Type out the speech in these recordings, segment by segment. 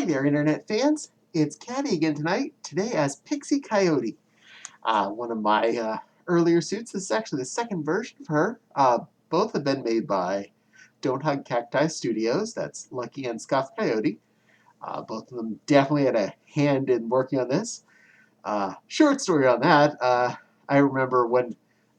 Hi there, Internet fans. It's Caddy again tonight, today as Pixy Coyote. One of my earlier suits. This is actually the second version of her. Both have been made by Don't Hug Cacti Studios. That's Lucky and Scuff Coyote. Both of them definitely had a hand in working on this. Short story on that. I remember when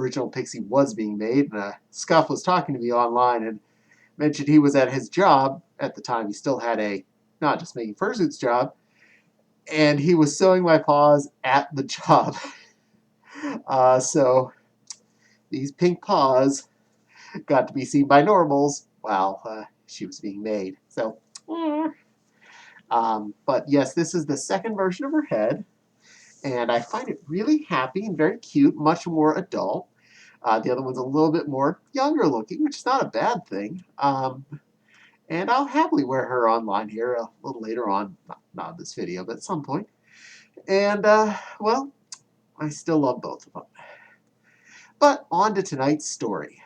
original Pixie was being made, and Scuff was talking to me online and mentioned he was at his job at the time. He still had a not just making fursuits job, and he was sewing my paws at the job. So these pink paws got to be seen by normals while she was being made. So, but yes, this is the second version of her head, and I find it really happy and very cute, much more adult. The other one's a little bit more younger looking, which is not a bad thing. And I'll happily wear her online here a little later on, not in this video, but at some point. And, well, I still love both of them. But on to tonight's story.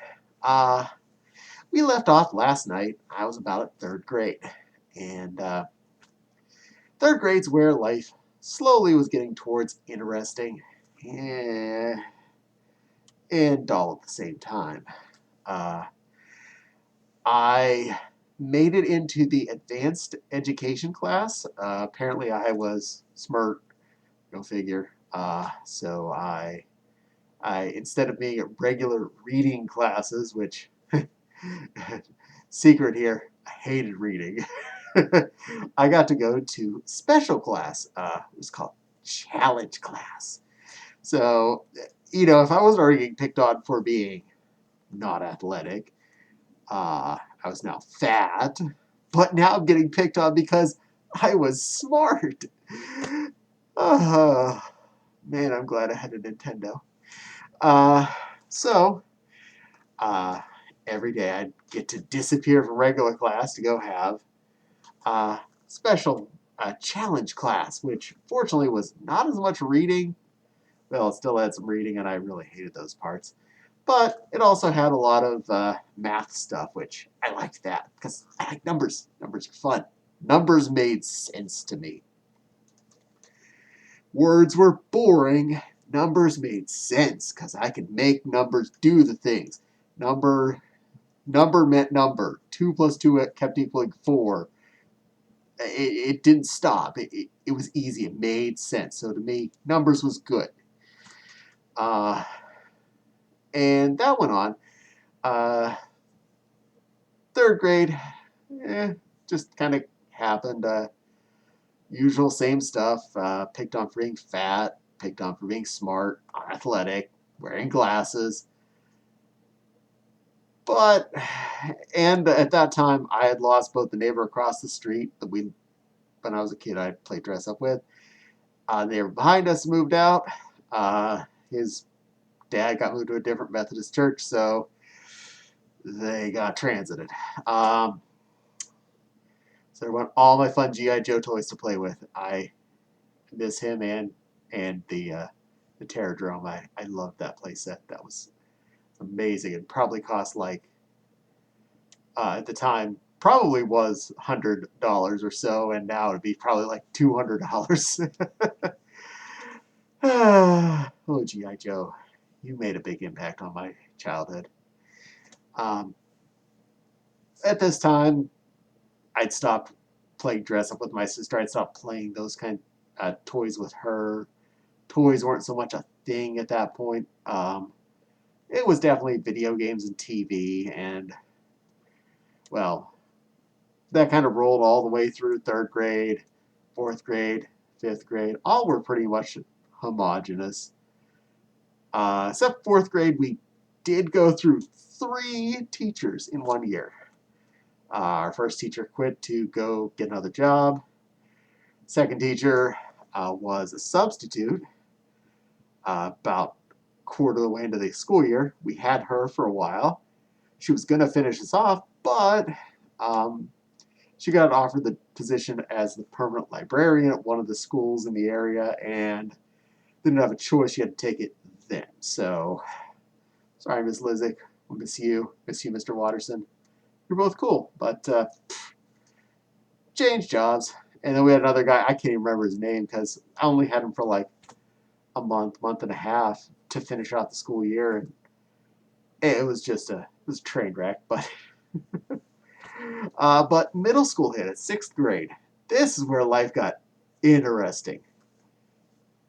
We left off last night. I was about at third grade. And third grade's where life slowly was getting towards interesting and dull at the same time. I made it into the advanced education class. Apparently I was smart, go figure. So I instead of being at regular reading classes, which secret here, I hated reading. I got to go to special class. It was called challenge class. So, you know, if I wasn't already getting picked on for being not athletic, I was now fat, but now I'm getting picked on because I was smart. Man, I'm glad I had a Nintendo. So, every day I'd get to disappear from regular class to go have special challenge class, which fortunately was not as much reading. Well, it still had some reading, and I really hated those parts. But it also had a lot of math stuff, which I liked that because I like numbers. Numbers are fun. Numbers made sense to me. Words were boring. Numbers made sense because I could make numbers do the things. Number meant number. 2 plus 2 kept equaling 4. It didn't stop. It was easy. It made sense. So to me, numbers was good. And that went on. Third grade, just kind of happened. Usual same stuff. Picked on for being fat, picked on for being smart, athletic, wearing glasses. But, and at that time, I had lost both the neighbor across the street that when I was a kid, I played dress up with. The neighbor behind us moved out. His dad got moved to a different Methodist church, so they got transited. So there went all my fun G.I. Joe toys to play with. I miss him and the Terrordrome. I loved that playset. That was amazing. It probably cost like at the time probably was $100 or so, and now it'd be probably like $200. Oh, G.I. Joe, you made a big impact on my childhood. At this time, I'd stopped playing dress up with my sister. I'd stopped playing those kind of toys with her. Toys weren't so much a thing at that point. It was definitely video games and TV, and well, that kind of rolled all the way through third grade, fourth grade, fifth grade. All were pretty much homogenous. Except fourth grade, we did go through 3 teachers in 1 year. Our first teacher quit to go get another job. Second teacher was a substitute. About quarter of the way into the school year, we had her for a while. She was going to finish us off, but she got offered the position as the permanent librarian at one of the schools in the area and didn't have a choice. She had to take it then. So, sorry, Ms. Lizick. We'll miss you. Miss you, Mr. Watterson. You're both cool, but change jobs. And then we had another guy, I can't even remember his name because I only had him for like a month and a half to finish out the school year. And it was just it was a train wreck. But middle school hit at 6th grade. This is where life got interesting.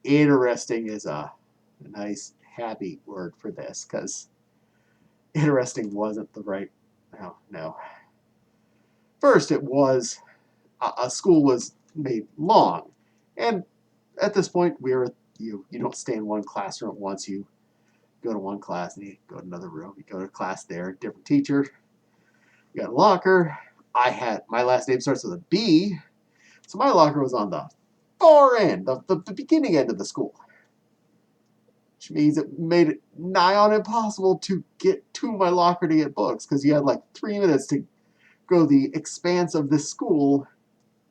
Interesting is a nice, happy word for this because interesting wasn't the right. No. First, it was a school was made long, and at this point, you don't stay in one classroom at once. You go to one class and you go to another room. You go to class there, different teacher. You got a locker. My last name starts with a B, so my locker was on the far end, the beginning end of the school, which means it made it nigh on impossible to get to my locker to get books because you had like 3 minutes to go the expanse of this school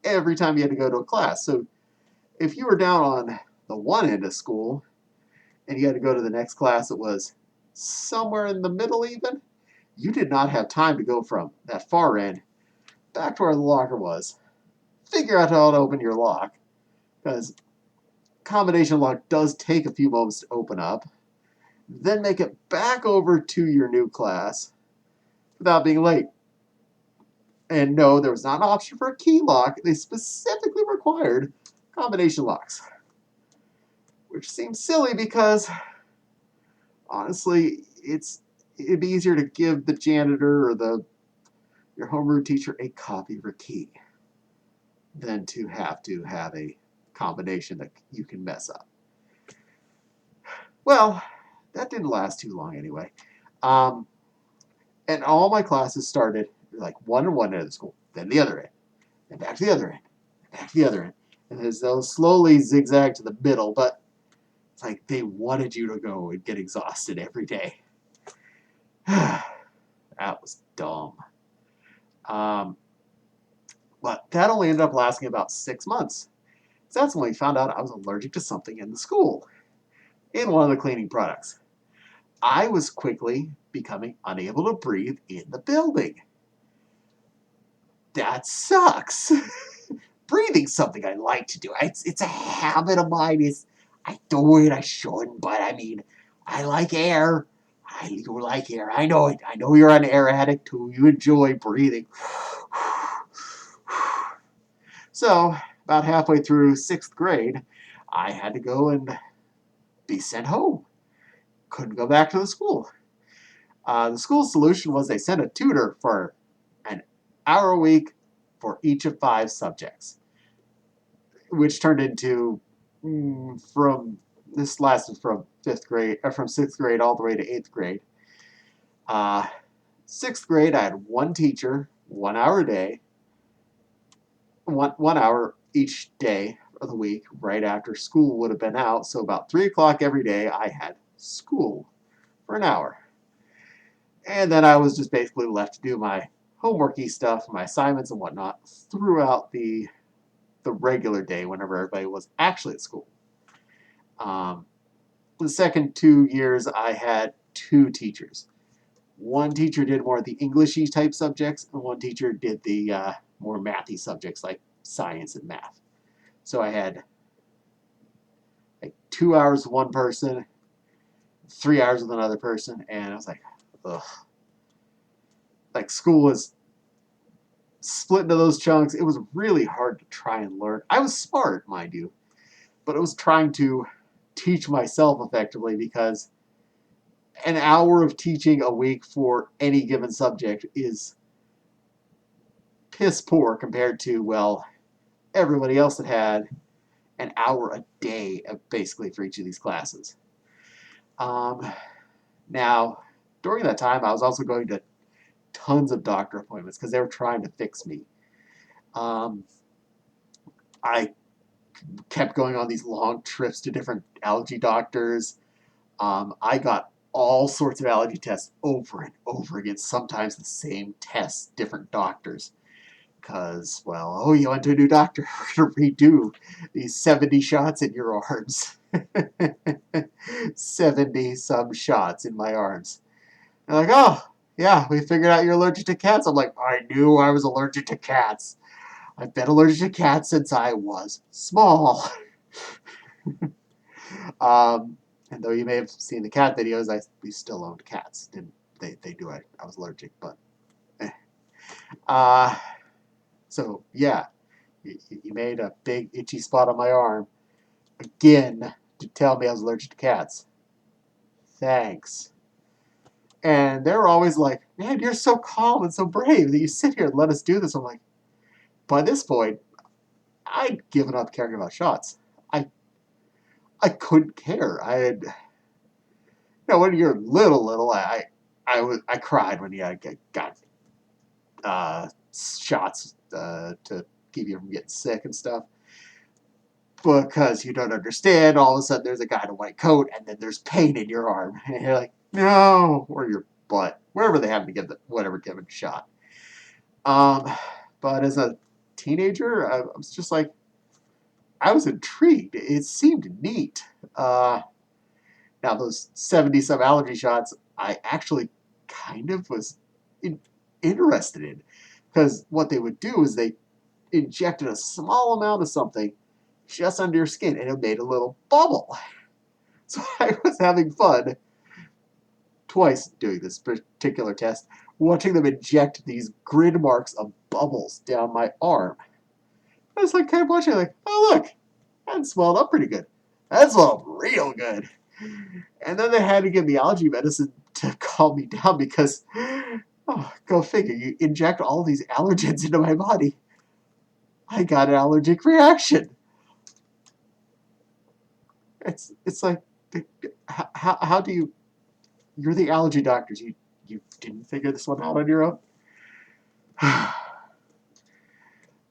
every time you had to go to a class. So if you were down on the one end of school and you had to go to the next class that was somewhere in the middle even, you did not have time to go from that far end back to where the locker was. Figure out how to open your lock, because combination lock does take a few moments to open up. Then make it back over to your new class without being late. And no, there was not an option for a key lock. They specifically required combination locks, which seems silly because honestly, it'd be easier to give the janitor or your homeroom teacher a copy of your key than to have a combination that you can mess up. Well, that didn't last too long anyway. And all my classes started like one on one end of the school, then the other end, then back to the other end, back to the other end. And as those slowly zigzag to the middle, but it's like they wanted you to go and get exhausted every day. That was dumb. But that only ended up lasting about 6 months. So that's when we found out I was allergic to something in the school, in one of the cleaning products. I was quickly becoming unable to breathe in the building. That sucks. Breathing's something I like to do. It's a habit of mine. I do it, I shouldn't, but I mean, I like air. I do like air. I know it. I know you're an air addict too. You enjoy breathing. So, about halfway through 6th grade, I had to go and be sent home. Couldn't go back to the school. The school's solution was they sent a tutor for an hour a week for each of 5 subjects, which turned into this lasted from 6th grade all the way to 8th grade. 6th grade, I had one teacher, 1 hour a day, one hour each day of the week, right after school would have been out. So about 3 o'clock every day, I had school for an hour. And then I was just basically left to do my homeworky stuff, my assignments and whatnot throughout the regular day whenever everybody was actually at school. The second 2 years, I had 2 teachers. One teacher did more of the Englishy type subjects, and one teacher did the more mathy subjects like science and math. So I had like 2 hours with one person, 3 hours with another person, and I was like, ugh. Like school was split into those chunks. It was really hard to try and learn. I was smart, mind you, but it was trying to teach myself effectively because an hour of teaching a week for any given subject is piss poor compared to, well, everybody else that had an hour a day basically for each of these classes. Now, during that time, I was also going to tons of doctor appointments because they were trying to fix me. I kept going on these long trips to different allergy doctors. I got all sorts of allergy tests over and over again, sometimes the same tests, different doctors. Because, well, oh, you went to a new doctor, we're going to redo these 70 shots in your arms. 70 some shots in my arms. They're like, oh, yeah, we figured out you're allergic to cats. I'm like, I knew I was allergic to cats. I've been allergic to cats since I was small. um, and though you may have seen the cat videos, we still owned cats. Didn't they do it? I was allergic, but eh. Uh, so yeah, you made a big itchy spot on my arm again to tell me I was allergic to cats. Thanks. And they were always like, man, you're so calm and so brave that you sit here and let us do this. I'm like, by this point, I'd given up caring about shots. I couldn't care. I had, when you're little, I cried when you got shots to keep you from getting sick and stuff. Because you don't understand, all of a sudden there's a guy in a white coat, and then there's pain in your arm, and you're like, no, or your butt, wherever they have to give given a shot. But as a teenager, I was just like, I was intrigued. It seemed neat. Now those 70-some allergy shots, I actually kind of was interested in, because what they would do is they injected a small amount of something just under your skin, and it made a little bubble. So I was having fun twice doing this particular test, watching them inject these grid marks of bubbles down my arm. I was like kind of watching, like, oh look, that swelled up pretty good. That swelled real good. And then they had to give me allergy medicine to calm me down because, oh, go figure, you inject all these allergens into my body. I got an allergic reaction. It's like, how do you, you're the allergy doctors, you didn't figure this one out on your own?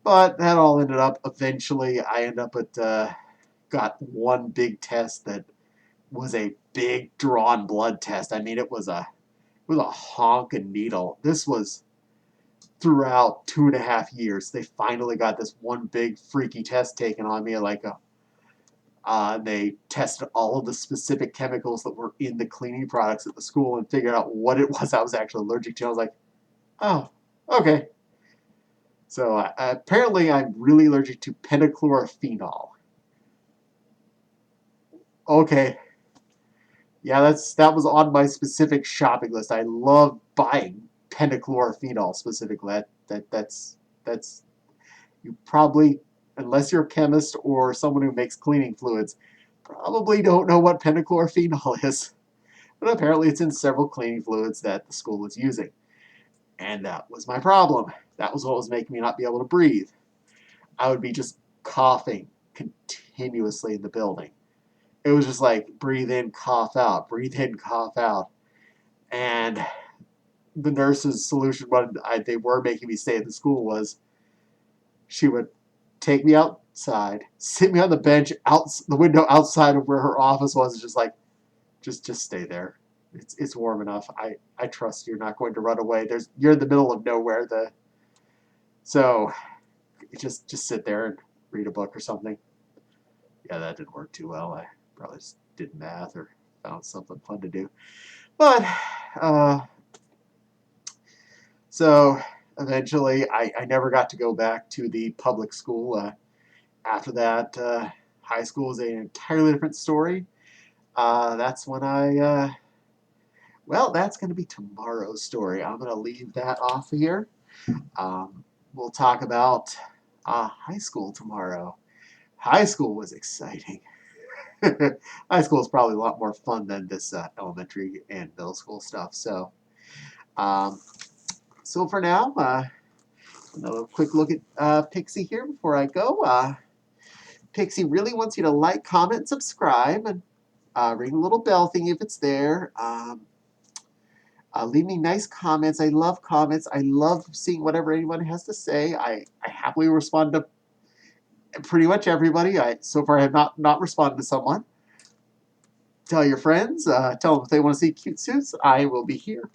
But that all ended up, eventually, I ended up got one big test that was a big drawn blood test. I mean, it was a honking needle. This was throughout 2.5 years. They finally got this one big freaky test taken on me, they tested all of the specific chemicals that were in the cleaning products at the school and figured out what it was I was actually allergic to. I was like, oh, okay. So apparently I'm really allergic to pentachlorophenol. Okay. Yeah, that was on my specific shopping list. I love buying pentachlorophenol specifically. That's you probably, unless you're a chemist or someone who makes cleaning fluids, probably don't know what pentachlorophenol is. But apparently it's in several cleaning fluids that the school was using. And that was my problem. That was what was making me not be able to breathe. I would be just coughing continuously in the building. It was just like breathe in, cough out, breathe in, cough out. And the nurse's solution, what they were making me stay at the school, was she would take me outside, sit me on the bench out the window outside of where her office was, and just like, just stay there. It's warm enough. I trust you're not going to run away. You're in the middle of nowhere. So just sit there and read a book or something. Yeah, that didn't work too well. I probably just did math or found something fun to do. But so eventually, I never got to go back to the public school. After that, high school was an entirely different story. That's when well, that's going to be tomorrow's story. I'm going to leave that off of here. We'll talk about high school tomorrow. High school was exciting. High school is probably a lot more fun than this elementary and middle school stuff. So, so for now, another quick look at Pixie here before I go. Pixie really wants you to like, comment, subscribe, and ring the little bell thing if it's there. Leave me nice comments. I love comments. I love seeing whatever anyone has to say. I happily respond to pretty much everybody. So far I have not responded to someone. Tell your friends. Tell them if they want to see cute suits. I will be here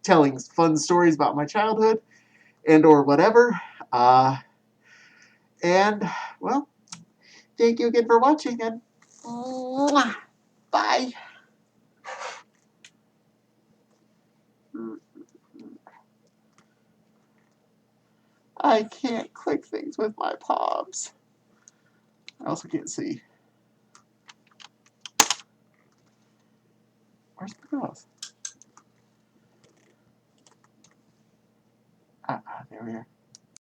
telling fun stories about my childhood and or whatever. And, well, thank you again for watching, and bye. I can't click things with my palms. I also can't see. Where's the mouse? There we are.